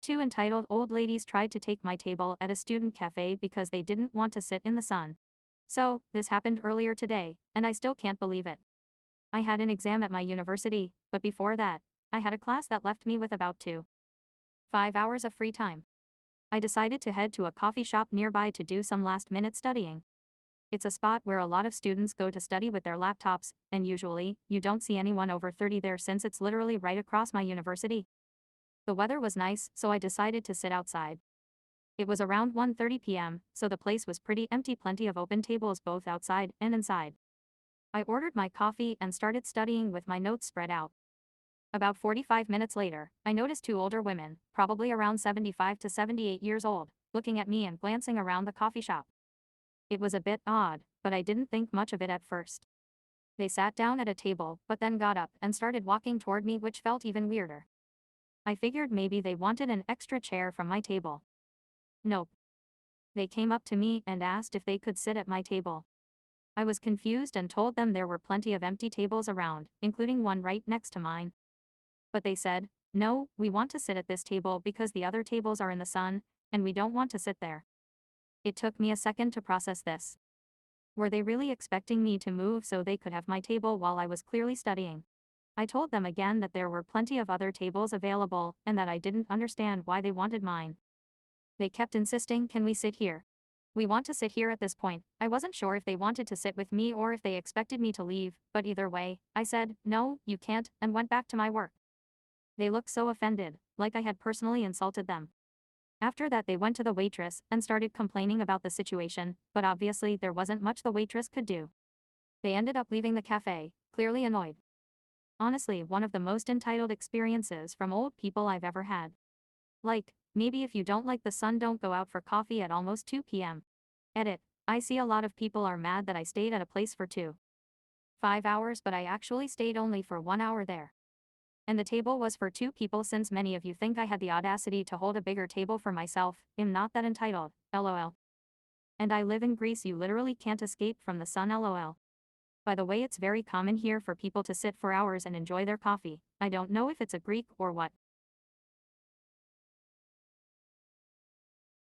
Two entitled old ladies tried to take my table at a student cafe because they didn't want to sit in the sun. So, this happened earlier today, and I still can't believe it. I had an exam at my university, but before that, I had a class that left me with about 5 hours of free time. I decided to head to a coffee shop nearby to do some last-minute studying. It's a spot where a lot of students go to study with their laptops, and usually, you don't see anyone over 30 there since it's literally right across my university. The weather was nice, so I decided to sit outside. It was around 1:30 p.m., so the place was pretty empty, plenty of open tables both outside and inside. I ordered my coffee and started studying with my notes spread out. About 45 minutes later, I noticed two older women, probably around 75 to 78 years old, looking at me and glancing around the coffee shop. It was a bit odd, but I didn't think much of it at first. They sat down at a table, but then got up and started walking toward me, which felt even weirder. I figured maybe they wanted an extra chair from my table. Nope. They came up to me and asked if they could sit at my table. I was confused and told them there were plenty of empty tables around, including one right next to mine. But they said, "No, we want to sit at this table because the other tables are in the sun, and we don't want to sit there." It took me a second to process this. Were they really expecting me to move so they could have my table while I was clearly studying? I told them again that there were plenty of other tables available and that I didn't understand why they wanted mine. They kept insisting, "Can we sit here? We want to sit here." At this point, I wasn't sure if they wanted to sit with me or if they expected me to leave, but either way, I said, "No, you can't," and went back to my work. They looked so offended, like I had personally insulted them. After that, they went to the waitress and started complaining about the situation, but obviously there wasn't much the waitress could do. They ended up leaving the cafe, clearly annoyed. Honestly, one of the most entitled experiences from old people I've ever had. Like, maybe if you don't like the sun, don't go out for coffee at almost 2 p.m. Edit. I see a lot of people are mad that I stayed at a place for 5 hours, but I actually stayed only for 1 hour there. And the table was for two people. Since many of you think I had the audacity to hold a bigger table for myself, I'm not that entitled, lol. And I live in Greece, you literally can't escape from the sun, lol. By the way, it's very common here for people to sit for hours and enjoy their coffee. I don't know if it's a Greek or what.